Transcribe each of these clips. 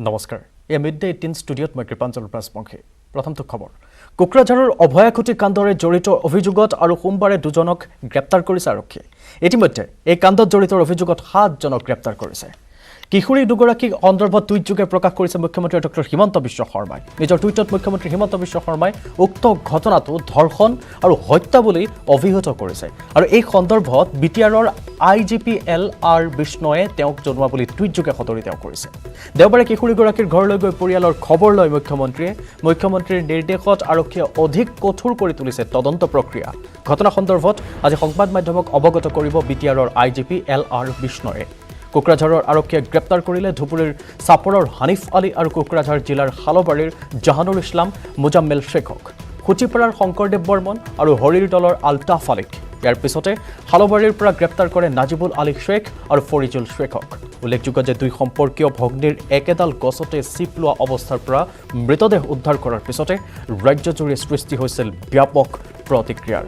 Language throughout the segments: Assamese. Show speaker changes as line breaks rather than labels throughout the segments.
নমস্কাৰ মিড ডে 18 ষ্টুডিঅ'ত মই কৃপাঞ্জল ৰাজবংশী প্ৰথমটো খবৰ কোকৰাঝাৰৰ অভয়াখুটি কাণ্ডৰে জড়িত অভিযোগত আৰু সোমবাৰে দুজনক গ্ৰেপ্তাৰ কৰিছে আৰক্ষীয়ে ইতিমধ্যে এই কাণ্ডত জড়িত অভিযোগত 7 জনক গ্ৰেপ্তাৰ কৰিছে কিশোৰী দুগৰাকীক সন্দৰ্ভত টুইট যোগে প্ৰকাশ কৰিছে মুখ্যমন্ত্ৰী ডক্টৰ হিমন্ত বিশ্ব শৰ্মাই নিজৰ টুইটত মুখ্যমন্ত্ৰী হিমন্ত বিশ্ব শৰ্মাই উক্ত ঘটনাটো ধৰ্ষণ আৰু হত্যা বুলি অভিহিত কৰিছে আৰু এই সন্দৰ্ভত বিটিআৰৰ আইজিপি LR বিষ্ণয়ে তেওঁক জনোৱা বুলি টুইট যোগে সদৰি তেওঁ কৰিছে দেওবাৰে কিশোৰীগৰাকীৰ ঘৰলৈ গৈ পৰিয়ালৰ খবৰ লৈ মুখ্যমন্ত্ৰীৰ নিৰ্দেশত আৰক্ষীয়ে অধিক কঠোৰ কৰি তুলিছে তদন্ত প্ৰক্ৰিয়া ঘটনা সন্দৰ্ভত আজি সংবাদ মাধ্যমক অৱগত কৰিব বিটিআৰৰ আইজিপি LR বিষ্ণয়ে কোকৰাঝাৰৰ আৰক্ষীয়ে গ্ৰেপ্তাৰ কৰিলে ধুপুৰীৰ চাপৰৰ হানিফ আলী আৰু কোকৰাঝাৰ জিলাৰ হালবাৰীৰ জাহানুৰ ইছলাম মুজাম্মেল শেখক খুচিপাৰাৰ শংকৰদেৱ বৰ্মন আৰু হৰিৰ দলৰ আলতাফ আলীক ইয়াৰ পিছতে হালবাৰীৰ পৰা গ্ৰেপ্তাৰ কৰে নাজিবুল আলী শেখ আৰু ফৰিজুল শেখক উল্লেখযোগ্য যে দুই সম্পৰ্কীয় ভগ্নীৰ একেডাল গছতে চিপ লোৱা অৱস্থাৰ পৰা মৃতদেহ উদ্ধাৰ কৰাৰ পিছতে ৰাজ্যজুৰি সৃষ্টি হৈছিল ব্যাপক প্ৰতিক্ৰিয়াৰ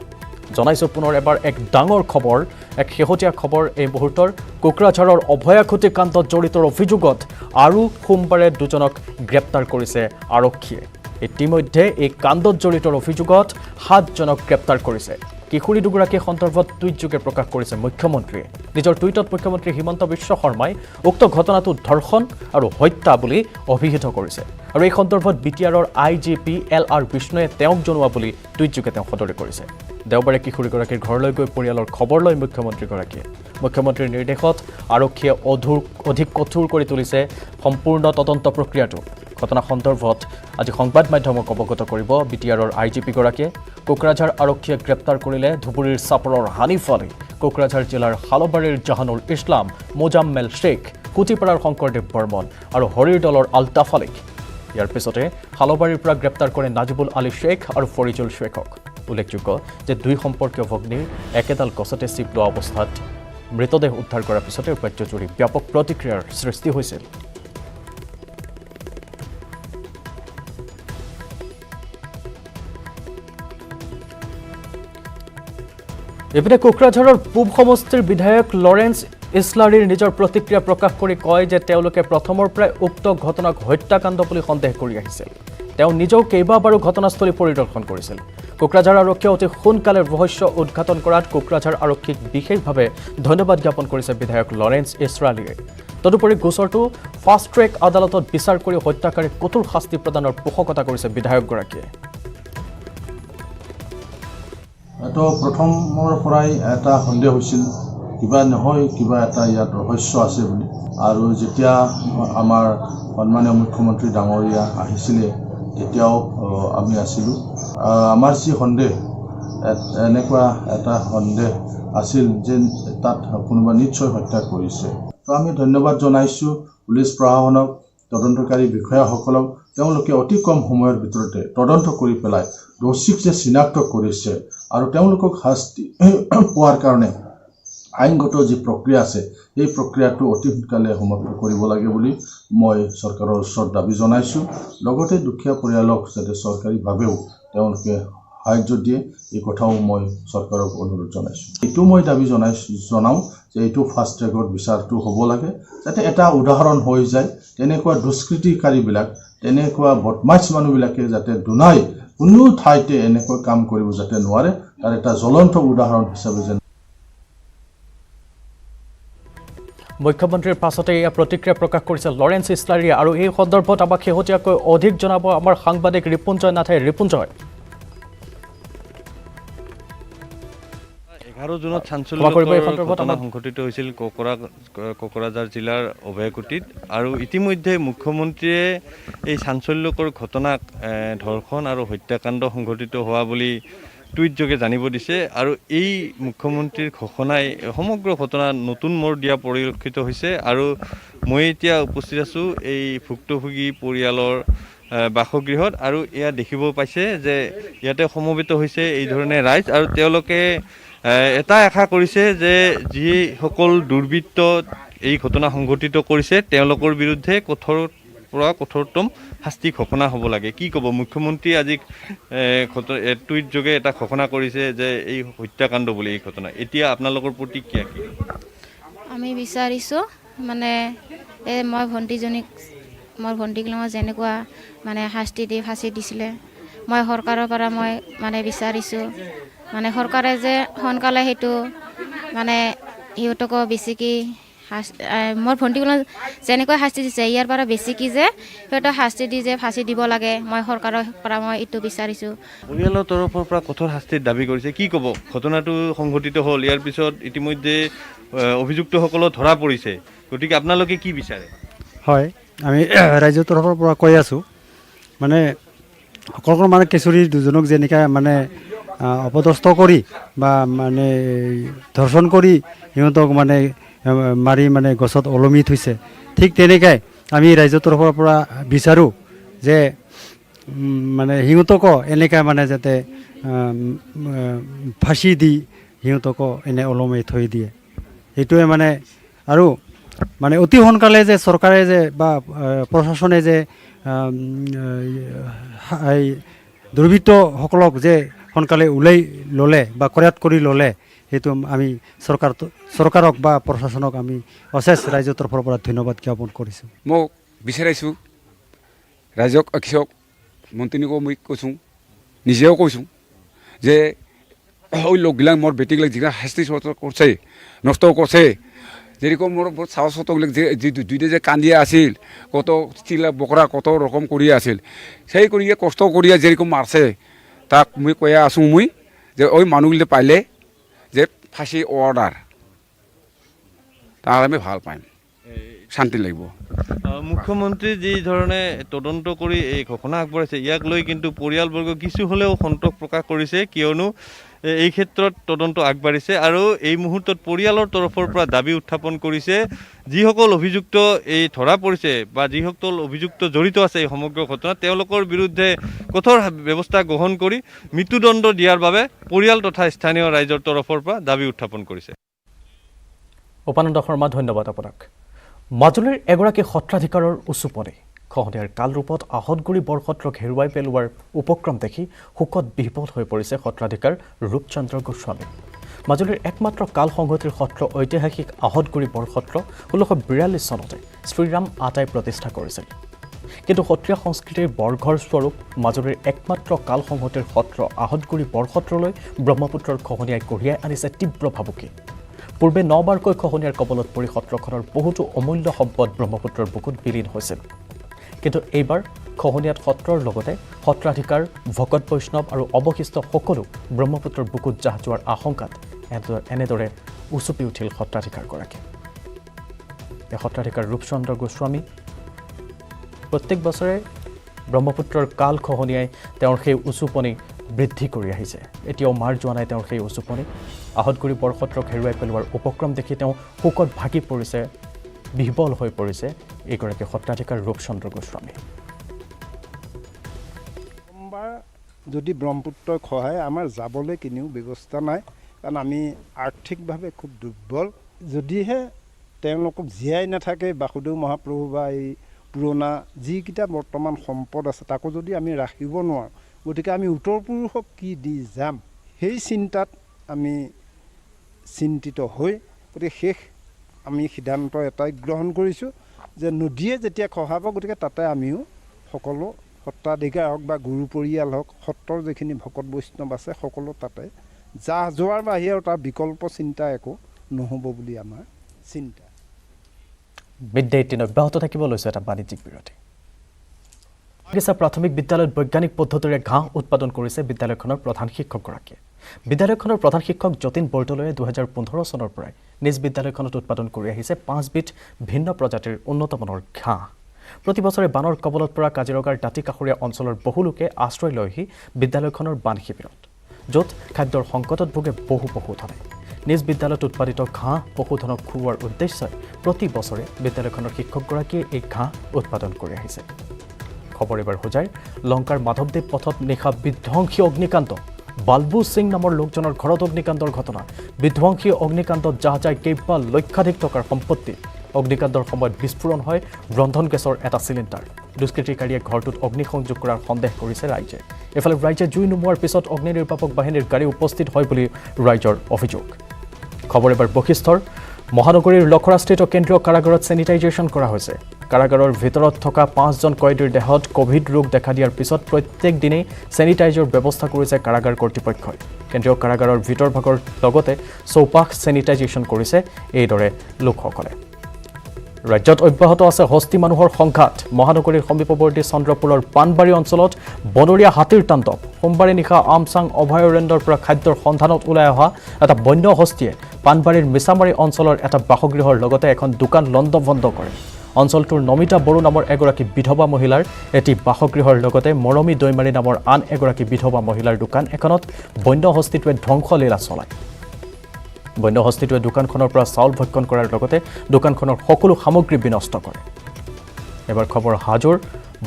জনাইছো পুনৰ এবাৰ এক ডাঙৰ খবৰ এক শেহতীয়া খবৰ এই মুহূৰ্তৰ কোকৰাঝাৰৰ অভয়াখুটি কাণ্ডত জড়িত অভিযোগত আৰু সোমবাৰে দুজনক গ্ৰেপ্তাৰ কৰিছে আৰক্ষীয়ে ইতিমধ্যে এই কাণ্ডত জড়িত অভিযোগত 7 জনক গ্ৰেপ্তাৰ কৰিছে কিশোৰী দুগৰাকী সন্দৰ্ভত টুইট যোগে প্ৰকাশ কৰিছে মুখ্যমন্ত্ৰীয়ে নিজৰ টুইটত মুখ্যমন্ত্ৰী হিমন্ত বিশ্ব শৰ্মাই উক্ত ঘটনাটো ধৰ্ষণ আৰু হত্যা বুলি অভিহিত কৰিছে আৰু এই সন্দৰ্ভত বিটিআৰৰ আইজিপি LR বিষ্ণয়ে তেওঁক জনোৱা বুলি টুইট যোগে তেওঁ সদৰি কৰিছে দেওবাৰে কিশোৰীগৰাকীৰ ঘৰলৈ গৈ পৰিয়ালৰ খবৰ লৈ মুখ্যমন্ত্ৰীৰ নিৰ্দেশত আৰক্ষীয়ে অধিক কঠোৰ কৰি তুলিছে সম্পূৰ্ণ তদন্ত প্ৰক্ৰিয়াটো ঘটনা সন্দৰ্ভত আজি সংবাদ মাধ্যমক অৱগত কৰিব বিটিআৰৰ আইজিপি গৰাকীয়ে কোকৰাঝাৰ আৰক্ষীয়ে গ্ৰেপ্তাৰ কৰিলে ধুপুৰীৰ চাপৰৰ হানিফ আলী কোকৰাঝাৰ জিলাৰ হালবাৰীৰ জাহানুৰ ইছলাম মুজাম্মেল শেখ খুচিপাৰাৰ শংকৰদেৱ বৰ্মন আৰু হৰিৰ দলৰ আলতাফ আলীক ইয়াৰ পিছতে হালবাৰীৰ পৰা গ্ৰেপ্তাৰ কৰে নাজিবুল আলী শেখ আৰু ফৰিজুল শেখক উল্লেখযোগ্য যে দুই সম্পৰ্কীয় ভগ্নীৰ একেডাল গছতে চিপ লোৱা অৱস্থাত মৃতদেহ উদ্ধাৰ কৰাৰ পিছতে ৰাজ্যজুৰি ব্যাপক প্ৰতিক্ৰিয়াৰ সৃষ্টি হৈছিল এপিনে কোকৰাঝাৰৰ পূব সমষ্টিৰ বিধায়ক লৰেন্স ইছলাৰীৰ নিজৰ প্ৰতিক্ৰিয়া প্ৰকাশ কৰি কয় যে তেওঁলোকে প্ৰথমৰ পৰাই উক্ত ঘটনাক হত্যাকাণ্ড বুলি সন্দেহ কৰি আহিছিল তেওঁ নিজেও কেইবাবাৰো ঘটনাস্থলী পৰিদৰ্শন কৰিছিল কোকৰাঝাৰ আৰক্ষীয়ে অতি সোনকালে ৰহস্য উদ্ঘাটন কৰাত কোকৰাঝাৰ আৰক্ষীক বিশেষভাৱে ধন্যবাদ জ্ঞাপন কৰিছে বিধায়ক লৰেন্স ইছলাৰীয়ে তদুপৰি গোচৰটো ফাষ্ট ট্ৰেক আদালতত বিচাৰ কৰি হত্যাকাৰীক কঠোৰ শাস্তি প্ৰদানৰ পোষকতা কৰিছে বিধায়কগৰাকীয়ে
তো প্ৰথমৰ পৰাই এটা সন্দেহ হৈছিল কিবা নহয় কিবা এটা ইয়াত ৰহস্য আছে বুলি আৰু যেতিয়া আমাৰ সন্মানীয় মুখ্যমন্ত্ৰী ডাঙৰীয়া আহিছিলে তেতিয়াও আমি আছিলোঁ আমাৰ যি সন্দেহ এনেকুৱা এটা সন্দেহ আছিল যে তাত কোনোবা নিশ্চয় হত্যা কৰিছে তো আমি ধন্যবাদ জনাইছোঁ পুলিচ প্ৰশাসনক তদন্তকাৰী বিষয়াসকলক তেওঁলোকে অতি কম সময়ৰ ভিতৰতে তদন্ত কৰি পেলাই দোষীক যে চিনাক্ত কৰিছে আৰু তেওঁলোকক শাস্তি পোৱাৰ কাৰণে আইনগত যি প্ৰক্ৰিয়া আছে এই প্ৰক্ৰিয়াটো অতি সোনকালে সমাপ্ত কৰিব লাগে বুলি মই চৰকাৰৰ ওচৰত দাবী জনাইছোঁ লগতে দুখীয়া পৰিয়ালক যাতে চৰকাৰীভাৱেও তেওঁলোকে সাহায্য দিয়ে এই কথাও মই চৰকাৰক অনুৰোধ জনাইছোঁ এইটো মই দাবী জনাওঁ যে এইটো ফাষ্ট ট্ৰেকত বিচাৰটো হ'ব লাগে যাতে এটা উদাহৰণ হৈ যায় তেনেকুৱা দুষ্কৃতিকাৰীবিলাক তেনেকুৱা বদমাছ মানুহবিলাকে যাতে দুনাই কোনো ঠাইতে এনেকৈ কাম কৰিব যাতে নোৱাৰে তাৰ এটা জ্বলন্ত উদাহৰণ হিচাপে যেন
মুখ্যমন্ত্ৰীৰ পাছতে এয়া প্ৰতিক্ৰিয়া প্ৰকাশ কৰিছে লৰেন্স ইছলাৰীয়ে আৰু এই সন্দৰ্ভত আমাক শেহতীয়াকৈ অধিক জনাব আমাৰ সাংবাদিক ৰিপুঞ্জয় নাথে ৰিপুঞ্জয়
11 জুনত চাঞ্চল্যকৰ ঘটনা সংঘটিত হৈছিল কোকৰাঝাৰ জিলাৰ অভয়াকুটিত আৰু ইতিমধ্যে মুখ্যমন্ত্ৰীয়ে এই চাঞ্চল্যকৰ ঘটনাক ধৰ্ষণ আৰু হত্যাকাণ্ড সংঘটিত হোৱা বুলি টুইট যোগে জানিব দিছে আৰু এই মুখ্যমন্ত্ৰীৰ ঘোষণাই সমগ্ৰ ঘটনা নতুন মোৰ দিয়া পৰিলক্ষিত হৈছে আৰু মই এতিয়া উপস্থিত আছোঁ এই ভুক্তভোগী পৰিয়ালৰ বাসগৃহত আৰু এয়া দেখিব পাইছে যে ইয়াতে সমবেত হৈছে এই ধৰণে ৰাইজ আৰু তেওঁলোকে এটা আশা কৰিছে যে যিসকল দুৰ্বৃত্ত এই ঘটনা সংঘটিত কৰিছে তেওঁলোকৰ বিৰুদ্ধে কঠোৰতম শাস্তি ঘোষণা হ'ব লাগে কি ক'ব মুখ্যমন্ত্ৰী আজি টুইট যোগে এটা ঘোষণা কৰিছে যে এই হত্যাকাণ্ড বুলি এই ঘটনা এতিয়া আপোনালোকৰ প্ৰতিক্ৰিয়া কি
আমি বিচাৰিছোঁ মানে মই ভণ্টিজনীক মোৰ ভণ্টিগিলাকক যেনেকুৱা মানে শাস্তি দি ফাঁচি দিছিলে মই চৰকাৰৰ পৰা মই মানে বিচাৰিছোঁ মানে চৰকাৰে যে সোনকালে সেইটো মানে সিহঁতকো বেছিকৈ মোৰ ভণ্টিগিলাক যেনেকৈ শাস্তি দিছে ইয়াৰ পৰা বেছিকৈ যে সিহঁতক শাস্তি দি যে ফাঁচি দিব লাগে মই চৰকাৰৰ পৰা মই এইটো বিচাৰিছোঁ।
পৰিয়ালৰ তৰফৰ পৰা কঠোৰ শাস্তিৰ দাবী কৰিছে, কি ক'ব? ঘটনাটো সংঘটিত হ'ল, ইয়াৰ পিছত ইতিমধ্যে অভিযুক্তসকলো ধৰা পৰিছে, গতিকে আপোনালোকে কি বিচাৰে?
হয়, আমি ৰাইজৰ তৰফৰ পৰা কৈ আছোঁ মানে সকলো মানে কিশোৰী দুজনক যেনেকৈ মানে অপদস্থ কৰি বা মানে ধৰ্ষণ কৰি সিহঁতক মানে মাৰি মানে গছত ওলমি থৈছে, ঠিক তেনেকৈ আমি ৰাইজৰ তৰফৰ পৰা বিচাৰোঁ যে মানে সিহঁতকো এনেকৈ মানে যাতে ফাঁচি দি সিহঁতকো এনে ওলমাই থৈ দিয়ে, সেইটোৱে মানে আৰু মানে অতি সোনকালে যে চৰকাৰে যে বা প্ৰশাসনে যে এই দুৰ্বৃত্তসকলক যে সোনকালে ওলাই ল'লে বা কৰায়ত্ব কৰি ল'লে, সেইটো আমি চৰকাৰক বা প্ৰশাসনক আমি অশেষ ৰাইজৰ তৰফৰ পৰা ধন্যবাদ জ্ঞাপন কৰিছোঁ।
মোক বিচাৰিছোঁ ৰাইজক কৃষক মন্ত্ৰীকো মই কৈছোঁ, নিজেও কৈছোঁ যে ওই লোকগিলাক মোৰ বেটিগিলাক যিগিলাক শাস্তি কৰিছে নষ্ট কৰিছে, যেরকম মোর সাহস শতগুলো যে দুইটা যে কান্দিয়া আছিল, কত চিলা বকরা কত রকম করিয়া আছিল, সেই করিয়া কষ্ট করিয়া যেরকম মারছে তাক মুই কয়া আছোঁ মুই যে ওই মানুহগুলো পাইলে যে ফাঁসি অর্ডার, তাহলে আমি ভাল পাইম, শান্তি লাগিব।
মুখ্যমন্ত্রী যি ধৰণে তদন্ত কৰি এই ঘোষণা আগবঢ়াইছে, ইয়াক লৈ কিন্তু পৰিয়ালবৰ্গ কিছু হ'লেও সন্তোষ প্ৰকাশ কৰিছে, কিয়নো এই ক্ষেত্ৰত তদন্ত আগবাঢ়িছে আৰু এই মুহূৰ্তত পৰিয়ালৰ তৰফৰ পৰা দাবী উত্থাপন কৰিছে যিসকল অভিযুক্ত এই ধৰা পৰিছে বা যিসকল অভিযুক্ত জড়িত আছে এই সমগ্ৰ ঘটনাত তেওঁলোকৰ বিৰুদ্ধে কঠোৰ ব্যৱস্থা গ্ৰহণ কৰি মৃত্যুদণ্ড দিয়াৰ বাবে পৰিয়াল তথা স্থানীয় ৰাইজৰ তৰফৰ পৰা দাবী উত্থাপন কৰিছে।
উপানন্দ শৰ্মা, ধন্যবাদ আপোনাক। মাজুলীৰ এগৰাকী সত্ৰাধিকাৰৰ উচুপনি খহনীয়াৰ কালৰূপত আহতগুৰি বৰসত্ৰক হেৰুৱাই পেলোৱাৰ উপক্ৰম দেখি শোকত বিহ্বল হৈ পৰিছে সত্ৰাধিকাৰ ৰূপচন্দ্ৰ গোস্বামী। মাজুলীৰ একমাত্ৰ কাল সংহতিৰ সত্ৰ ঐতিহাসিক আহতগুৰি বৰসত্ৰ 1642 চনতে শ্ৰীৰাম আটাই প্ৰতিষ্ঠা কৰিছিল। কিন্তু সত্ৰীয়া সংস্কৃতিৰ বৰঘৰ স্বৰূপ মাজুলীৰ একমাত্ৰ কাল সংহতিৰ সত্ৰ আহতগুৰি বৰসত্ৰলৈ ব্ৰহ্মপুত্ৰৰ খহনীয়াই কঢ়িয়াই আনিছে তীব্ৰ ভাবুকি। পূৰ্বে 9 বাৰকৈ খহনীয়াৰ কবলত পৰি সত্ৰখনৰ বহুতো অমূল্য সম্পদ ব্ৰহ্মপুত্ৰৰ বুকুত বিলীন হৈছিল। কিন্তু এইবাৰ খহনীয়াত সত্ৰৰ লগতে সত্ৰাধিকাৰ, ভকত বৈষ্ণৱ আৰু অৱশিষ্ট সকলো ব্ৰহ্মপুত্ৰৰ বুকুত জাহ যোৱাৰ আশংকাত এনেদৰে উচুপি উঠিল সত্ৰাধিকাৰগৰাকী। সত্ৰাধিকাৰ ৰূপচন্দ্ৰ গোস্বামী প্ৰত্যেক বছৰে ব্ৰহ্মপুত্ৰৰ কাল খহনীয়াই তেওঁৰ সেই উচুপনি বৃদ্ধি কৰি আহিছে। এতিয়াও মাৰ যোৱা নাই তেওঁৰ সেই উচুপনি। আহতগুৰি বৰসত্ৰক হেৰুৱাই পেলোৱাৰ উপক্ৰম দেখি তেওঁ শোকত ভাগি পৰিছে, বিহ্বল হৈ পৰিছে এইগৰাকী সত্ৰাধিকাৰ ৰূপচন্দ্ৰ গোস্বামী।
যদি ব্ৰহ্মপুত্ৰই খহায় আমাৰ যাবলৈ কিনিও ব্যৱস্থা নাই, কাৰণ আমি আৰ্থিকভাৱে খুব দুৰ্বল। যদিহে তেওঁলোকক জীয়াই নাথাকে বাসুদেৱ মহাপ্ৰভু বা এই পুৰণা যিকেইটা বৰ্তমান সম্পদ আছে তাকো যদি আমি ৰাখিব নোৱাৰোঁ, গতিকে আমি উত্তৰ পুৰুষক কি দি যাম, সেই চিন্তাত আমি চিন্তিত হৈ গতিকে শেষ আমি সিদ্ধান্ত এটাই গ্ৰহণ কৰিছোঁ যে নদীয়ে যেতিয়া খহাব গতিকে তাতে আমিও সকলো সত্ৰাধিকাৰ হওক বা গুৰু পৰিয়াল হওক, সত্ৰৰ যিখিনি ভকত বৈষ্ণৱ আছে সকলো তাতে জাহ যোৱাৰ বাহিৰে আৰু তাৰ বিকল্প চিন্তা একো নহ'ব বুলি আমাৰ চিন্তা।
মিড-ডে 18 অব্যাহত থাকিব লৈছে এটা বাণিজ্যিক বিৰতি। বাগিচা প্ৰাথমিক বিদ্যালয়ত বৈজ্ঞানিক পদ্ধতিৰে ঘাঁহ উৎপাদন কৰিছে বিদ্যালয়খনৰ প্ৰধান শিক্ষকগৰাকীয়ে। বিদ্যালয়খনৰ প্ৰধান শিক্ষক যতীন বৰদলৈয়ে 2015 চনৰ পৰাই নিজ বিদ্যালয়খনত উৎপাদন কৰি আহিছে 5 বিধ ভিন্ন প্ৰজাতিৰ উন্নতমানৰ ঘাঁহ। প্ৰতি বছৰে বানৰ কবলত পৰা কাজিৰঙাৰ দাঁতি কাষৰীয়া অঞ্চলৰ বহু লোকে আশ্ৰয় লয়হি বিদ্যালয়খনৰ বান শিবিৰত, য'ত খাদ্যৰ সংকটত ভোগে বহু পশুধনে। নিজ বিদ্যালয়ত উৎপাদিত ঘাঁহ পশুধনক খুওৱাৰ উদ্দেশ্যই প্ৰতি বছৰে বিদ্যালয়খনৰ শিক্ষকগৰাকীয়ে এই ঘাঁহ উৎপাদন কৰি আহিছে। খবৰ এবাৰ হোজাইৰ লংকাৰ মাধৱদেৱ পথত নিশা বিধ্বংসী অগ্নিকাণ্ড। বালবু সিং নামৰ লোকজনৰ ঘৰত অগ্নিকাণ্ডৰ ঘটনা। বিধ্বংসী অগ্নিকাণ্ডত জাহ যায় কেইবা লক্ষাধিক টকাৰ সম্পত্তি। অগ্নিকাণ্ডৰ সময়ত বিস্ফোৰণ হয় ৰন্ধন গেছৰ এটা চিলিণ্ডাৰ। দুষ্কৃতিকাৰীয়ে ঘৰটোত অগ্নিসংযোগ কৰাৰ সন্দেহ কৰিছে ৰাইজে। এফালে ৰাইজে জুই নুমুৱাৰ পিছত অগ্নি নিৰ্বাপক বাহিনীৰ গাড়ী উপস্থিত হয় বুলি ৰাইজৰ অভিযোগ। খবৰ এবাৰ বশিষ্ঠৰ মহানগৰীৰ লখৰাস্থিত কেন্দ্ৰীয় কাৰাগাৰত ছেনিটাইজেশ্যন কৰা হৈছে। কাৰাগাৰৰ ভিতৰত থকা 5জন কয়দীৰ দেহত কোভিড ৰোগ দেখা দিয়াৰ পিছত প্ৰত্যেক দিনেই চেনিটাইজৰ ব্যৱস্থা কৰিছে কাৰাগাৰ কৰ্তৃপক্ষই কেন্দ্ৰীয় কাৰাগাৰৰ ভিতৰভাগৰ লগতে চৌপাশ চেনিটাইজেশ্যন কৰিছে এইদৰে লোকসকলে ৰাজ্যত অব্যাহত আছে হস্তি মানুহৰ সংঘাত মহানগৰীৰ সমীপৱৰ্তী চন্দ্ৰপুৰৰ পানবাৰী অঞ্চলত বনৰীয়া হাতীৰ তাণ্ডৱ সোমবাৰে নিশা আমচাং অভয়াৰণ্যৰ পৰা খাদ্যৰ সন্ধানত ওলাই অহা এটা বন্য হস্তিয়ে পানবাৰীৰ মিছামাৰী অঞ্চলৰ এটা বাসগৃহৰ লগতে এখন দোকান লণ্ডভণ্ড কৰে অঞ্চলটোৰ নমিতা বড়ো নামৰ এগৰাকী বিধৱা মহিলাৰ এটি বাসগৃহৰ লগতে মৰমী দৈমাৰী নামৰ আন এগৰাকী বিধৱা মহিলাৰ দোকান এখনত বন্য হস্তিটোৱে ধ্বংসলীলা চলায় বন্য হস্তিটোৱে দোকানখনৰ পৰা চাউল ভক্ষণ কৰাৰ লগতে দোকানখনৰ সকলো সামগ্ৰী বিনষ্ট কৰে এবাৰ খবৰ হাজোৰ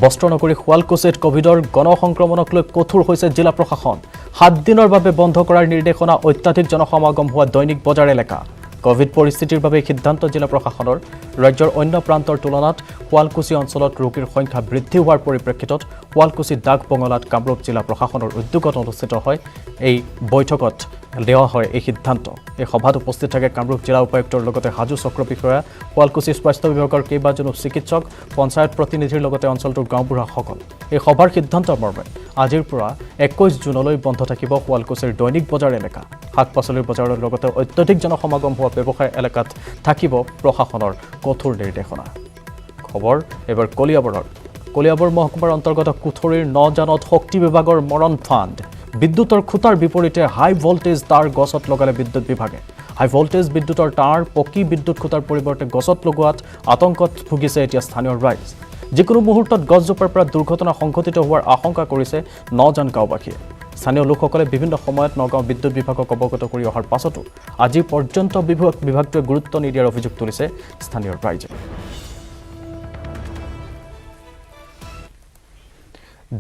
বস্ত্ৰনগৰী শুৱালকুছিত কোভিডৰ গণসংক্ৰমণক লৈ কঠোৰ হৈছে জিলা প্ৰশাসন 7 দিনৰ বাবে বন্ধ কৰাৰ নিৰ্দেশনা অত্যাধিক জনসমাগম হোৱা দৈনিক বজাৰ এলেকা কোভিড পৰিস্থিতিৰ বাবে সিদ্ধান্ত জিলা প্ৰশাসনৰ ৰাজ্যৰ অন্য প্ৰান্তৰ তুলনাত শুৱালকুছি অঞ্চলত ৰোগীৰ সংখ্যা বৃদ্ধি হোৱাৰ পৰিপ্ৰেক্ষিতত শুৱালকুছি ডাক বঙলাত কামৰূপ জিলা প্ৰশাসনৰ উদ্যোগত অনুষ্ঠিত হয় এই বৈঠকত দেওয়া হয় এই সিদ্ধান্ত এই সভাত উপস্থিত থাকে কামৰূপ জিলা উপায়ুক্তৰ লগতে হাজো চক্ৰ বিষয়া শুৱালকুছি স্বাস্থ্য বিভাগৰ কেইবাজনো চিকিৎসক পঞ্চায়ত প্ৰতিনিধিৰ লগতে অঞ্চলটোৰ গাঁওবুঢ়াসকল এই সভাৰ সিদ্ধান্ত মৰ্মে আজিৰ পৰা 21 জুনলৈ বন্ধ থাকিব শুৱালকুছিৰ দৈনিক বজাৰ এলেকা শাক-পাচলিৰ বজাৰৰ লগতে অত্যধিক জনসমাগম হোৱা ব্যৱসায় এলেকাত থাকিব প্ৰশাসনৰ কঠোৰ নিৰ্দেশনা খবৰ এবাৰ কলিয়াবৰ মহকুমাৰ অন্তৰ্গত কুথৰিৰ নজানত শক্তি বিভাগৰ মৰণ ফাণ্ড বিদ্যুতৰ খুঁটাৰ বিপৰীতে হাই ভোল্টেজ তাঁৰ গছত লগালে বিদ্যুৎ বিভাগে হাই ভোল্টেজ বিদ্যুতৰ তাঁৰ পকী বিদ্যুৎ খুঁটাৰ পৰিৱৰ্তে গছত লগোৱাত আতংকত ভুগিছে এতিয়া স্থানীয় ৰাইজ যিকোনো মুহূৰ্তত গছজোপাৰ পৰা দুৰ্ঘটনা সংঘটিত হোৱাৰ আশংকা কৰিছে নজন গাঁওবাসীয়ে স্থানীয় লোকসকলে বিভিন্ন সময়ত নগাঁও বিদ্যুৎ বিভাগক অৱগত কৰি অহাৰ পাছতো আজি পৰ্যন্ত বিভাগটোৱে গুৰুত্ব নিদিয়াৰ অভিযোগ তুলিছে স্থানীয় ৰাইজে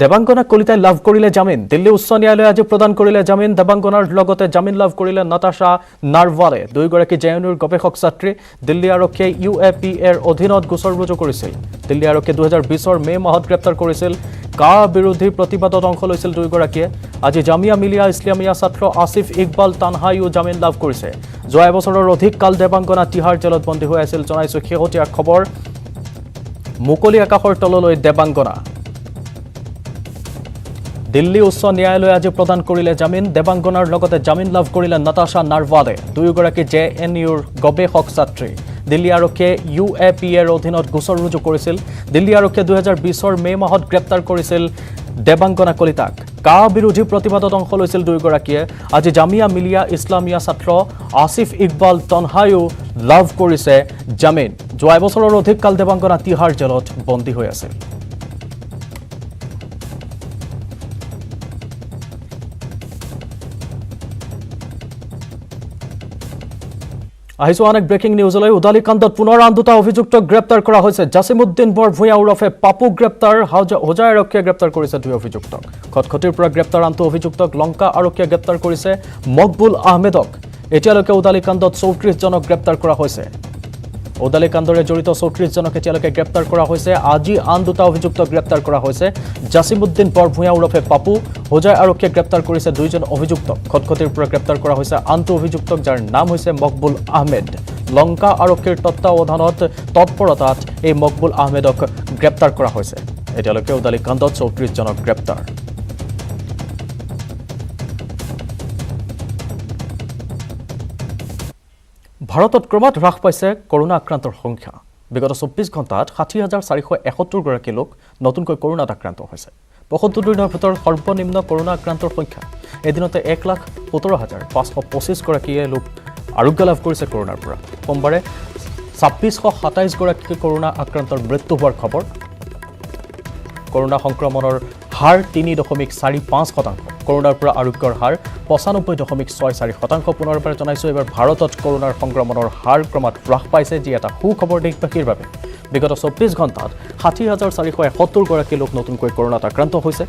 দেবাংগনা কলিতাই লাভ কৰিলে জামিন দিল্লী উচ্চ ন্যায়ালয়ে আজি প্ৰদান কৰিলে জামিন দেবাংগনাৰ লগতে জামিন লাভ কৰিলে নাতাশা নাৰৱালে দুয়োগৰাকী জেএনইউৰ গৱেষক ছাত্ৰী দিল্লী আৰক্ষীয়ে UAPAৰ অধীনত গোচৰ ৰুজু কৰিছিল দিল্লী আৰক্ষীয়ে 2020ৰ মে মাহত গ্ৰেপ্তাৰ কৰিছিল কা বিৰোধী প্ৰতিবাদত অংশ লৈছিল দুয়োগৰাকীয়ে আজি জামিয়া মিলিয়া ইছলামিয়া ছাত্ৰ আসিফ ইকবাল তানহাইও জামিন লাভ কৰিছে যোৱা এবছৰৰ অধিক কাল দেবাংগনা তিহাৰ জেলত বন্দী হৈ আছিল জনাইছো শেহতীয়া খবৰ মুকলি আকাশৰ তললৈ দেবাংগনা দিল্লী উচ্চ ন্যায়ালয়ে আজি প্ৰদান কৰিলে জামিন দেবাংগনাৰ লগতে জামিন লাভ কৰিলে নাতাশা নাৰৱালে দুয়োগৰাকী জেএনইউৰ গৱেষক ছাত্ৰী দিল্লী আৰক্ষীয়ে UAPAৰ অধীনত গোচৰ ৰুজু কৰিছিল দিল্লী আৰক্ষীয়ে 2020ৰ মে মাহত গ্ৰেপ্তাৰ কৰিছিল দেবাংগনা কলিতাক কা বিৰোধী প্ৰতিবাদত অংশ লৈছিল দুয়োগৰাকীয়ে আজি জামিয়া মিলিয়া ইছলামিয়া ছাত্ৰ আসিফ ইকবাল তনহাইও লাভ কৰিছে জামিন যোৱা এবছৰৰ অধিক কাল দেবাংগনা তিহাৰ জেলত বন্দী হৈ আছিল আহিছো অনেক ব্ৰেকিং নিউজলৈ উদালি কাণ্ডত পুনৰ আন দুটা অভিযুক্তক গ্ৰেপ্তাৰ কৰা হৈছে জাছিমুদ্দিন বৰভূঞা ওৰফে পাপু গ্ৰেপ্তাৰ হোজাই আৰক্ষীয়ে গ্ৰেপ্তাৰ কৰিছে দুই অভিযুক্তক খটখটিৰ পৰা গ্ৰেপ্তাৰ আনটো অভিযুক্তক লংকা আৰক্ষীয়ে গ্ৰেপ্তাৰ কৰিছে মকবুল আহমেদক এতিয়ালৈকে উদালি কাণ্ডত 34 জনক গ্ৰেপ্তাৰ কৰা হৈছে উদালি কাণ্ডৰে জড়িত 34 জনক এতিয়ালৈকে গ্ৰেপ্তাৰ কৰা হৈছে আজি আন দুটা অভিযুক্তক গ্ৰেপ্তাৰ কৰা হৈছে জাছিমুদ্দিন বৰভূঞা ওৰফে পাপু হোজাই আৰক্ষীয়ে গ্ৰেপ্তাৰ কৰিছে দুইজন অভিযুক্তক খটখটিৰ পৰা গ্ৰেপ্তাৰ কৰা হৈছে আনটো অভিযুক্তক যাৰ নাম হৈছে মকবুল আহমেদ লংকা আৰক্ষীৰ তত্ত্বাৱধানত তৎপৰতাত এই মকবুল আহমেদক গ্ৰেপ্তাৰ কৰা হৈছে এতিয়ালৈকে উদালি কাণ্ডত 34 জনক গ্ৰেপ্তাৰ ভাৰতত ক্ৰমাৎ হ্ৰাস পাইছে কৰোনা আক্ৰান্তৰ সংখ্যা বিগত 24 ঘণ্টাত 60,471 গৰাকী লোক নতুনকৈ কৰোনাত আক্ৰান্ত হৈছে 75 দিনৰ ভিতৰত সৰ্বনিম্ন কৰোনা আক্ৰান্তৰ সংখ্যা এদিনতে 1,17,525 গৰাকীয়ে লোক আৰোগ্য লাভ কৰিছে কৰোনাৰ পৰা সোমবাৰে 2627 গৰাকী কৰোনা আক্ৰান্তৰ মৃত্যু হোৱাৰ খবৰ কৰোনা সংক্ৰমণৰ হাৰ 3.45% কৰোনাৰ পৰা আৰোগ্যৰ হাৰ 95.64% পুনৰবাৰ জনাইছো এবাৰ ভাৰতত কৰোনাৰ সংক্ৰমণৰ হাৰ ক্ৰমাৎ হ্ৰাস পাইছে যি এটা সুখবৰ দেশবাসীৰ বাবে বিগত 24 ঘণ্টাত 60,471 গৰাকী লোক নতুনকৈ কৰোনাত আক্ৰান্ত হৈছে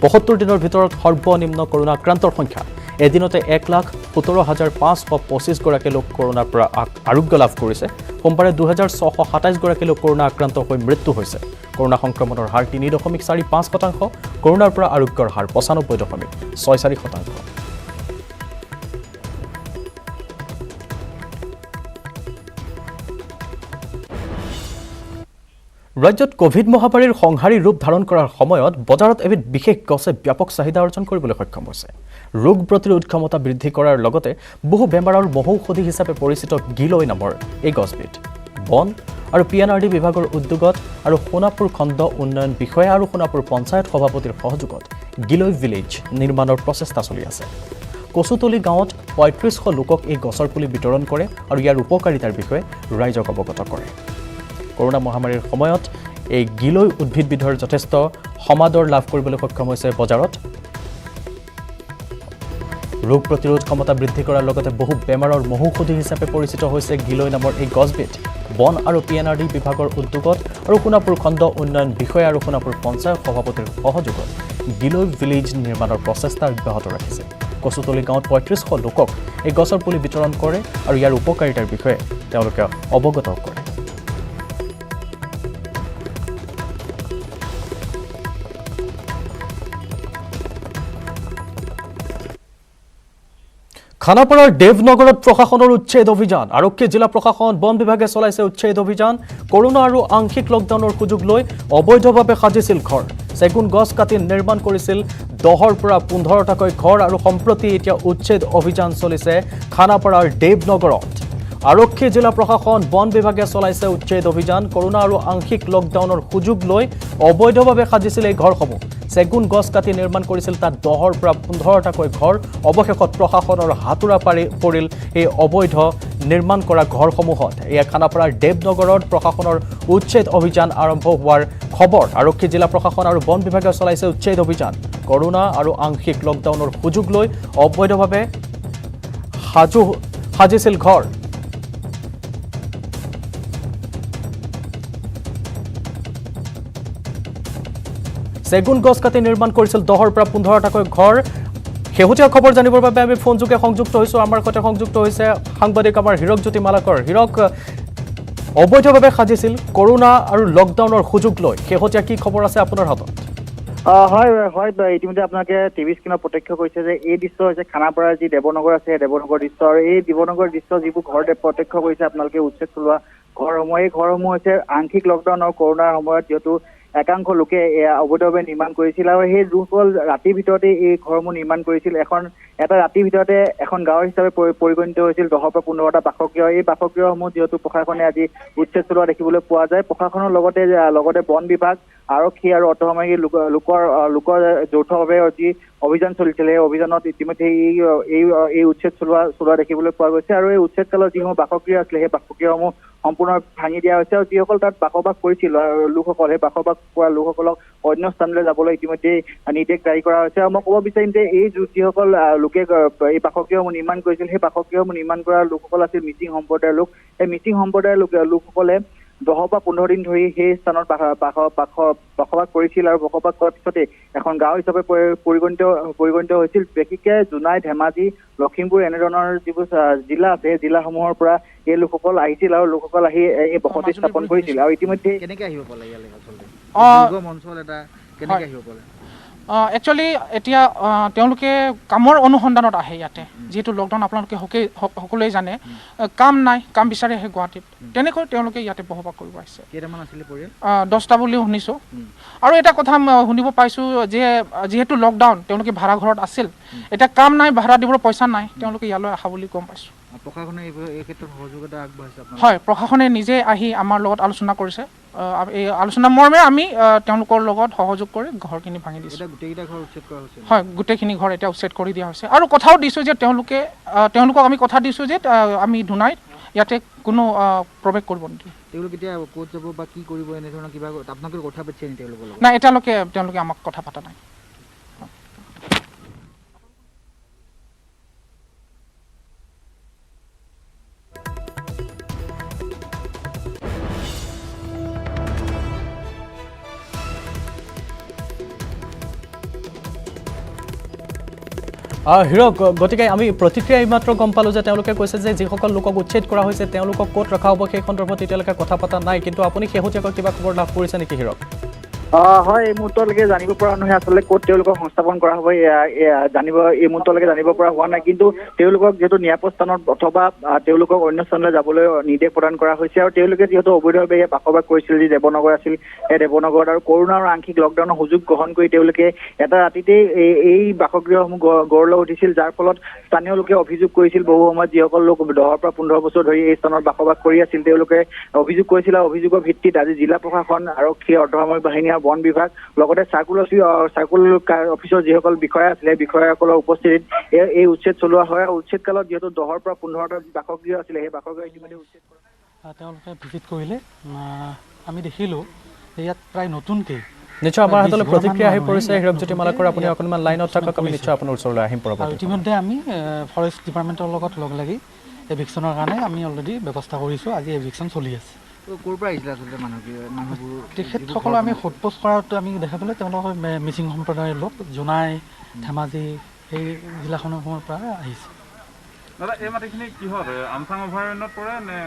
75 দিনৰ ভিতৰত সৰ্বনিম্ন কৰোনা আক্ৰান্তৰ সংখ্যা এদিনতে 1,17,525 গৰাকী লোক কৰোনাৰ পৰা আৰোগ্য লাভ কৰিছে সোমবাৰে 2,627 গৰাকী লোক কৰোনা আক্ৰান্ত হৈ মৃত্যু হৈছে কৰোনা সংক্ৰমণৰ হাৰ 3.45% কৰোনাৰ পৰা আৰোগ্যৰ হাৰ 95.64% ৰাজ্যত কোভিড মহামাৰীৰ সংহাৰী ৰূপ ধাৰণ কৰাৰ সময়ত বজাৰত এবিধ বিশেষ গছে ব্যাপক চাহিদা অৰ্জন কৰিবলৈ সক্ষম হৈছে ৰোগ প্ৰতিৰোধ ক্ষমতা বৃদ্ধি কৰাৰ লগতে বহু বেমাৰৰ মহৌষধি হিচাপে পৰিচিত গিলৈ নামৰ এই গছবিধ বন আৰু পিএনআৰডি বিভাগৰ উদ্যোগত আৰু সোণাপুৰ খণ্ড উন্নয়ন বিষয়া আৰু সোণাপুৰ পঞ্চায়ত সভাপতিৰ সহযোগত গিলৈ ভিলেজ নিৰ্মাণৰ প্ৰচেষ্টা চলি আছে কচুতলি গাঁৱত ৩৫০০ লোকক এই গছৰ পুলি বিতৰণ কৰে আৰু ইয়াৰ উপকাৰিতাৰ বিষয়ে ৰাইজক অৱগত কৰে কৰোনা মহামাৰীৰ সময়ত এই গিলৈ উদ্ভিদবিধৰ যথেষ্ট সমাদৰ লাভ কৰিবলৈ সক্ষম হৈছে বজাৰত ৰোগ প্ৰতিৰোধ ক্ষমতা বৃদ্ধি কৰাৰ লগতে বহু বেমাৰৰ মহৌষধি হিচাপে পৰিচিত হৈছে গিলৈ নামৰ এই গছবিধ বন আৰু পিএনআৰডি বিভাগৰ উদ্যোগত আৰু সোণাপুৰ খণ্ড উন্নয়ন বিষয়া আৰু সোণাপুৰ পঞ্চায়ত সভাপতিৰ সহযোগত গিলৈ ভিলেজ নিৰ্মাণৰ প্ৰচেষ্টা অব্যাহত ৰাখিছে কচুতলি গাঁৱত ৩৫০০ লোকক এই গছৰ পুলি বিতৰণ কৰে আৰু ইয়াৰ উপকাৰিতাৰ বিষয়ে তেওঁলোকে অৱগত কৰে খানাপাৰাৰ দেৱনগৰত প্ৰশাসনৰ উচ্ছেদ অভিযান আৰক্ষী জিলা প্ৰশাসন বন বিভাগে চলাইছে উচ্ছেদ অভিযান কৰোনা আৰু আংশিক লকডাউনৰ সুযোগ লৈ অবৈধভাৱে সাজিছিল ঘৰ চেগুন গছ কাটি নিৰ্মাণ কৰিছিল 10ৰ পৰা 15টাকৈ ঘৰ আৰু সম্প্ৰতি এতিয়া উচ্ছেদ অভিযান চলিছে খানাপাৰাৰ দেৱনগৰত আৰক্ষী জিলা প্ৰশাসন বন বিভাগে চলাইছে উচ্ছেদ অভিযান কৰোনা আৰু আংশিক লকডাউনৰ সুযোগ লৈ অবৈধভাৱে সাজিছিল এই ঘৰসমূহ চেগুন গছ কাটি নিৰ্মাণ কৰিছিল তাত 10ৰ পৰা 15টাকৈ ঘৰ অৱশেষত প্ৰশাসনৰ হাতুৰা পৰিল এই অবৈধ নিৰ্মাণ কৰা ঘৰসমূহত এয়া খানাপাৰাৰ দেৱনগৰত প্ৰশাসনৰ উচ্ছেদ অভিযান আৰম্ভ হোৱাৰ খবৰ আৰক্ষী জিলা প্ৰশাসন আৰু বন বিভাগে চলাইছে উচ্ছেদ অভিযান কৰোনা আৰু আংশিক লকডাউনৰ সুযোগ লৈ অবৈধভাৱে সাজিছিল ঘৰ চেগুন গছ কাটি নিৰ্মাণ কৰিছিল 10ৰ পৰা 15টাকৈ ঘৰ শেহতীয়া খবৰ জানিবৰ বাবে আমি ফোনযোগে সংযুক্ত হৈছোঁ আমাৰ সৈতে সংযুক্ত হৈছে সাংবাদিক আমাৰ হিৰকজ্যোতি মালাকৰ হিৰক অবৈধভাৱে সাজিছিল কৰোনা আৰু লকডাউনৰ সুযোগ লৈ শেহতীয়া কি খবৰ আছে আপোনাৰ হাতত
হয় ইতিমধ্যে আপোনালোকে টিভি স্ক্ৰীণত প্ৰত্যক্ষ কৰিছে যে এই দৃশ্য হৈছে খানাপাৰাৰ যি দেৱনগৰ আছে দেৱনগৰ দৃশ্য আৰু এই দেৱনগৰ দৃশ্য যিবোৰ ঘৰ প্ৰত্যক্ষ কৰিছে আপোনালোকে উচ্ছেদ চলোৱা ঘৰসমূহ এই ঘৰসমূহ হৈছে আংশিক লকডাউন আৰু কৰোনাৰ সময়ত যিহেতু একাংশ লোকে অবৈধভাৱে নিৰ্মাণ কৰিছিল আৰু সেই লোকসকল ৰাতিৰ ভিতৰতে এই ঘৰসমূহ নিৰ্মাণ কৰিছিল এটা ৰাতিৰ ভিতৰতে এখন গাঁৱৰ হিচাপে পৰিগণিত হৈছিল 10ৰ পৰা 15টা বাসগৃহ এই বাসগৃহসমূহ যিহেতু প্ৰশাসনে আজি উচ্ছেদ চলোৱা দেখিবলৈ পোৱা যায় প্ৰশাসনৰ লগতে বন বিভাগ আৰক্ষী আৰু অৰ্ধসামৰিক লোকৰ যৌথভাৱে যি অভিযান চলিছিল এই অভিযানত ইতিমধ্যে এই উচ্ছেদ চলোৱা দেখিবলৈ পোৱা গৈছে আৰু এই উচ্ছেদ কালত যিসমূহ বাসগৃহ আছিলে সেই বাসগৃহসমূহ সম্পূৰ্ণ ভাঙি দিয়া হৈছে আৰু যিসকল তাত বাসবাস কৰিছিল লোকসকল সেই বাসবাস কৰা লোকসকলক অন্য স্থানলৈ যাবলৈ ইতিমধ্যে নিৰ্দেশ জাৰি কৰা হৈছে আৰু মই ক'ব বিচাৰিম যে এই যিসকল লোকে এই বাসগৃহসমূহ নিৰ্মাণ কৰিছিল সেই বাসগৃহসমূহ নিৰ্মাণ কৰা লোকসকল আছিল মিচিং সম্প্ৰদায়ৰ লোক এই মিচিং সম্প্ৰদায়ৰ লোকসকলে 10 পৰা 15 দিন ধৰি সেই স্থানত বসবাস কৰিছিল আৰু বসবাস কৰাৰ পিছতে এখন গাঁও হিচাপে পৰিগণিত হৈছিল বিশেষকৈ জোনাই ধেমাজি লখিমপুৰ এনেধৰণৰ যিবোৰ জিলা আছে সেই জিলাসমূহৰ পৰা এই লোকসকল আহিছিল আৰু লোকসকল আহি এই বসতি স্থাপন কৰিছিল আৰু ইতিমধ্যে
একচুৱেলি এতিয়া তেওঁলোকে কামৰ অনুসন্ধানত আহে ইয়াতে যিহেতু লকডাউন আপোনালোকে সকলোৱে জানে কাম নাই কাম বিচাৰি আহে গুৱাহাটীত তেনেকৈ তেওঁলোকে ইয়াতে বসবাস কৰিব আহিছে 10টা বুলি শুনিছোঁ আৰু এটা কথা শুনিব পাইছোঁ যে যিহেতু লকডাউন তেওঁলোকে ভাড়া ঘৰত আছিল এতিয়া কাম নাই ভাড়া দিবৰ পইচা নাই তেওঁলোকে ইয়ালৈ অহা বুলি গম পাইছোঁ হয় প্ৰশাসনে নিজে আহি আমাৰ লগত আলোচনা কৰিছে এই আলোচনা মৰ্মে আমি তেওঁলোকৰ লগত সহযোগ কৰি ঘৰখিনি ভাঙি দিছোঁ হয় গোটেইখিনি ঘৰ এতিয়া উচ্ছেদ কৰি দিয়া হৈছে আৰু কথাও দিছোঁ যে তেওঁলোকক আমি কথা দিছোঁ যে আমি দুনাইত ইয়াতে কোনো প্ৰৱেশ কৰিব নিদিওঁ ক'ত যাব বা কি কৰিব এনেধৰণৰ কিবা আপোনালোকে কথা পাতিছে নেকি তেওঁলোকৰ লগত নাই তেওঁলোকে আমাক কথা পতা নাই
হিৰক গতিকে আমি প্ৰতিক্ৰিয়া এইমাত্ৰ গম পালোঁ যে তেওঁলোকে কৈছে যে যিসকল লোকক উচ্ছেদ কৰা হৈছে তেওঁলোকক ক'ত ৰখা হ'ব সেই সন্দৰ্ভত এতিয়ালৈকে কথা পতা নাই কিন্তু আপুনি শেহতীয়াকৈ কিবা খবৰ লাভ কৰিছে নেকি হিৰক
হয়, এই মুহূৰ্তলৈকে জানিব পৰা নহয় আচলতে ক'ত তেওঁলোকক সংস্থাপন কৰা হ'ব এই মুহূৰ্তলৈকে জানিব পৰা হোৱা নাই। কিন্তু তেওঁলোকক যিহেতু নিৰাপদ স্থানত অথবা তেওঁলোকক অন্য স্থানলৈ যাবলৈ নিৰ্দেশ প্ৰদান কৰা হৈছে আৰু তেওঁলোকে যিহেতু অবৈধভাৱে বাসবাস কৰিছিল, যি দেৱনগৰ আছিল, এই দেৱনগৰত আৰু কৰোণা আৰু আংশিক লকডাউনৰ সুযোগ গ্ৰহণ কৰি তেওঁলোকে এটা ৰাতিতেই এই বাসগৃহসমূহ গঢ় লৈ উঠিছিল, যাৰ ফলত স্থানীয় লোকে অভিযোগ কৰিছিল বহু সময়ত যিসকল লোক 10 পৰা 15 বছৰ ধৰি এই স্থানত বাসবাস কৰি আছিল তেওঁলোকে অভিযোগ কৰিছিল আৰু অভিযোগৰ ভিত্তিত আজি জিলা প্ৰশাসন, আৰক্ষী, অৰ্ধসামৰিক বাহিনী আৰু বন বিভাগ লগতে চাৰ্কুল অফিচৰ যিসকল বিষয়া আছিলে বিষয়াসকলৰ উপস্থিতিত এই উচ্ছেদ চলোৱা হয়। আৰু উচ্ছেদ কালত যিহেতু 10 পৰা 15টা বাসগৃহ আছিলে সেই বাসগৃহ ইতিমধ্যে উচ্ছেদ কৰা
তেওঁলোকে ভিজিট কৰিলে আমি দেখিলোঁ ইয়াত প্ৰায় নতুনকৈ
নিশ্চয় আমাৰ হাতলৈ প্ৰতিক্ৰিয়া আহি পৰিছে হীৰকজ্যোতি মালাকৰ, আপুনি অকণমান লাইনত থাকক, আমি নিশ্চয় আপোনাৰ ওচৰলৈ আহিম
আৰু
পৰৱৰ্তী।
ইতিমধ্যে আমি ফৰেষ্ট ডিপাৰ্টমেণ্টৰ লগত লগ লাগি এভিকশ্যনৰ কাৰণে আমি অলৰেডি ব্যৱস্থা কৰিছোঁ। আজি এভিকশ্যন চলি আছে।
ক'ৰ পৰা আহিছিলে আচলতে মানুহবোৰ?
তেখেতসকলক আমি সোধপোছ কৰাটো আমি দেখা পালোঁ তেওঁলোকৰ মিচিং সম্প্ৰদায়ৰ লোক জোনাই, ধেমাজি সেই জিলাখনৰ পৰা আহিছে।
দাদা, এই মাটিখিনি কিহত আমচাং অভয়াৰণ্যত পৰে নে?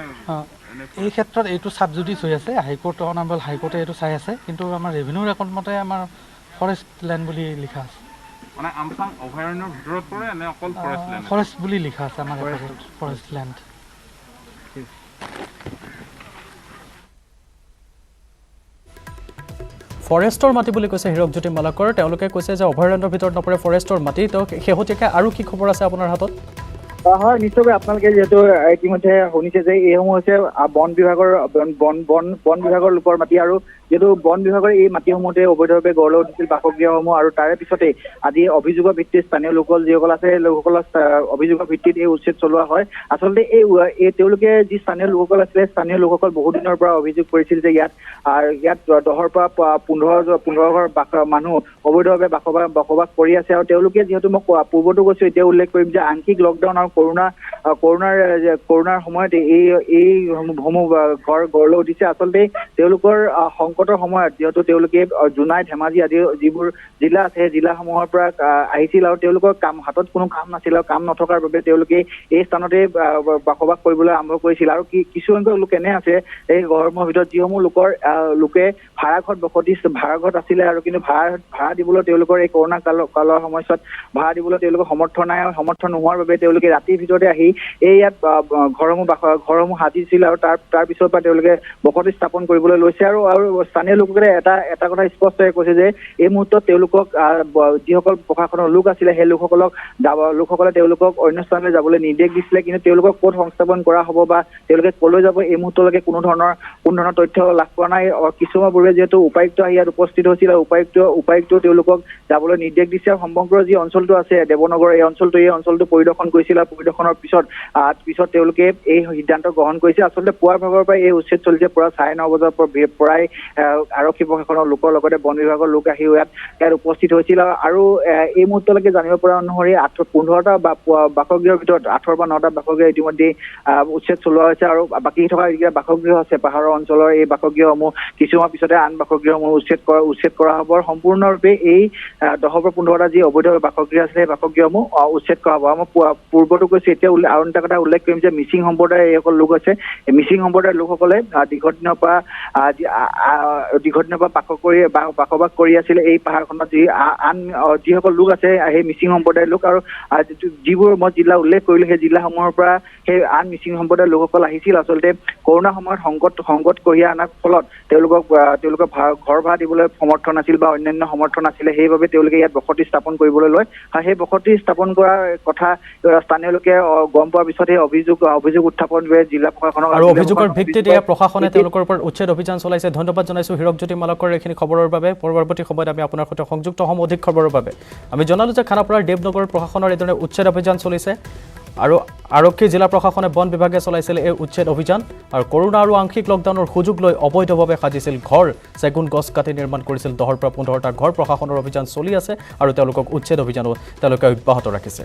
এই ক্ষেত্ৰত এইটো ছাবজুডিচ হৈ আছে, হাইকোৰ্ট অনাৰেবল হাইকোৰ্টে এইটো চাই আছে, কিন্তু আমাৰ ৰেভিনিউ ৰেকৰ্ড মতে আমাৰ ফৰেষ্ট লেণ্ড বুলি লিখা আছে।
মানে আমচাং অভয়াৰণ্যৰ ভিতৰত পৰে নে অকল ফৰেষ্ট লেণ্ড?
ফৰেষ্ট বুলি লিখা আছে আমাৰ ফৰেষ্ট লেণ্ড।
ফৰেষ্টৰ মাটি বুলি কৈছে হীৰকজ্যোতি মালাকৰ, তেওঁলোকে কৈছে যে অভয়াৰণ্যৰ ভিতৰত নপৰে, ফৰেষ্টৰ মাটি। তেওঁ শেহতীয়াকৈ আৰু কি খবৰ আছে আপোনাৰ হাতত?
হয়, নিশ্চয়কৈ আপোনালোকে যিহেতু ইতিমধ্যে শুনিছে যে এইসমূহ হৈছে বন বিভাগৰ লোকৰ মাটি আৰু যিহেতু বন বিভাগৰ এই মাটিসমূহতে অবৈধভাৱে গঢ় লৈ উঠিছিল বাসগৃহসমূহ আৰু তাৰে পিছতে আজি অভিযোগৰ ভিত্তিত স্থানীয় লোকল যিসকল আছে সেই লোকসকলৰ অভিযোগৰ ভিত্তিত এই উচ্ছেদ চলোৱা হয়। আচলতে এই তেওঁলোকে যি স্থানীয় লোকসকল আছিলে, স্থানীয় লোকসকল বহুদিনৰ পৰা অভিযোগ কৰিছিল যে ইয়াত 10 পৰা 15 ঘৰ মানুহ অবৈধভাৱে বসবাস কৰি আছে আৰু তেওঁলোকে যিহেতু মই পূৰ্বতো কৈছো, এতিয়া উল্লেখ কৰিম যে আংশিক লকডাউন আৰু কৰোণাৰ সময়ত এইসমূহ ঘৰ গঢ় লৈ উঠিছে। আচলতে তেওঁলোকৰ সংকটৰ সময়ত যিহেতু তেওঁলোকে জোনাই, ধেমাজি আদি যিবোৰ জিলা আছে সেই জিলাসমূহৰ পৰা আহিছিল আৰু তেওঁলোকৰ হাতত কোনো কাম নাছিল আৰু কাম নথকাৰ বাবে তেওঁলোকে এই স্থানতে বসবাস কৰিবলৈ আৰম্ভ কৰিছিল। আৰু কিছুসংখ্যক লোক এনে আছে এই ঘৰসমূহৰ ভিতৰত যিসমূহ লোকে ভাড়াঘৰত আছিলে আৰু কিন্তু ভাড়া দিবলৈ তেওঁলোকৰ এই কৰোণা কালৰ সময়ছোৱাত ভাড়া দিবলৈ তেওঁলোকৰ সমৰ্থন নাই আৰু সমৰ্থন নোহোৱাৰ বাবে তেওঁলোকে ৰাতিৰ ভিতৰতে আহি এই ইয়াত ঘৰসমূহ সাজিছিল আৰু তাৰ পিছৰ পৰা তেওঁলোকে বসতি স্থাপন কৰিবলৈ লৈছে। আৰু স্থানীয় লোকসকলে এটা কথা স্পষ্টকৈ কৈছে যে এই মুহূৰ্তত তেওঁলোকক যিসকল প্ৰশাসনৰ লোক আছিলে সেই লোকসকলে তেওঁলোকক অন্য স্থানলৈ যাবলৈ নিৰ্দেশ দিছিলে, কিন্তু তেওঁলোকক ক'ত সংস্থাপন কৰা হ'ব বা তেওঁলোকে ক'লৈ যাব এই মুহূৰ্তলৈকে কোনো ধৰণৰ তথ্য লাভ কৰা নাই। কিছুমান পূৰ্বে যিহেতু উপায়ুক্ত আহি ইয়াত উপস্থিত হৈছিল আৰু উপায়ুক্ত তেওঁলোকক যাবলৈ নিৰ্দেশ দিছে আৰু সমগ্ৰ যি অঞ্চলটো আছে দেৱনগৰ এই অঞ্চলটো পৰিদৰ্শন কৰিছিল আৰু পৰিদৰ্শনৰ পিছত তেওঁলোকে এই সিদ্ধান্ত গ্ৰহণ কৰিছে। আচলতে পুৱাৰ ভাগৰ পৰা এই উচ্ছেদ চলিছে, পুৰা 9:30 বজাৰ পৰাই আৰক্ষী প্ৰশাসনৰ লোকৰ লগতে বন বিভাগৰ লোক আহি ইয়াত উপস্থিত হৈছিল আৰু এই মুহূৰ্তলৈকে জানিব পৰা অনুসৰি 15টা বাসগৃহৰ ভিতৰত 8 বা 9টা বাসগৃহ ইতিমধ্যে উচ্ছেদ চলোৱা হৈছে আৰু বাকী থকা যিকেইটা বাসগৃহ আছে পাহাৰৰ অঞ্চলৰ এই বাসগৃহসমূহ কিছুমান পিছতে আন বাসগৃহসমূহ উচ্ছেদ কৰা হ'ব। সম্পূৰ্ণৰূপে এই 10 পৰা 15টা যি অবৈধ বাসগৃহ আছে সেই বাসগৃহসমূহ উচ্ছেদ কৰা হ'ব। মই পূৰ্বতো কৈছো, এতিয়া আৰু এটা কথা উল্লেখ কৰিম যে মিচিং সম্প্ৰদায়ৰ এইসকল লোক আছে, এই মিচিং সম্প্ৰদায়ৰ লোকসকলে দীৰ্ঘদিনৰ পৰা বসবাস কৰি আছিলে এই পাহাৰখনত। যিসকল লোক আছে সেই মিচিং সম্প্ৰদায়ৰ লোক আৰু যিবোৰ মই জিলা উল্লেখ কৰিলো সেই জিলাসমূহৰ পৰা সেই আন মিচিং সম্প্ৰদায়ৰ লোকসকল আহিছিল। আচলতে কৰোণা সময়ত সংকট কঢ়িয়াই অনাৰ ফলত তেওঁলোকৰ ঘৰ ভাড়া দিবলৈ সমৰ্থন আছিল বা অন্যান্য সমৰ্থন আছিলে, সেইবাবে তেওঁলোকে ইয়াত বসতি স্থাপন কৰিবলৈ লয়। সেই বসতি স্থাপন কৰাৰ কথা স্থানীয় লোকে গম পোৱাৰ পিছত সেই অভিযোগ উত্থাপন কৰে জিলা প্ৰশাসনক
আৰু অভিযোগৰ ভিত্তিত প্ৰশাসনে তেওঁলোকৰ ওপৰত উচ্ছেদ অভিযান চলাইছে। ধন্যবাদ জনাইছোঁ হীৰকজ্যোতি মালাকৰ এইখিনি খবৰৰ বাবে। পৰৱৰ্তী সময়ত আমি আপোনাৰ সৈতে সংযুক্ত হ'ম অধিক খবৰৰ বাবে। আমি জনালোঁ যে খানাপাৰাৰ দেৱনগৰ প্ৰশাসনৰ এইদৰে উচ্ছেদ অভিযান চলিছে আৰু আৰক্ষী জিলা প্ৰশাসনে বন বিভাগে চলাইছিল এই উচ্ছেদ অভিযান আৰু কৰোণা আৰু আংশিক লকডাউনৰ সুযোগ লৈ অবৈধভাৱে সাজিছিল ঘৰ, চেগুন গছ কাটি নিৰ্মাণ কৰিছিল 10 পৰা 15টা ঘৰ। প্ৰশাসনৰ অভিযান চলি আছে আৰু তেওঁলোকক উচ্ছেদ অভিযানো তেওঁলোকে অব্যাহত ৰাখিছে।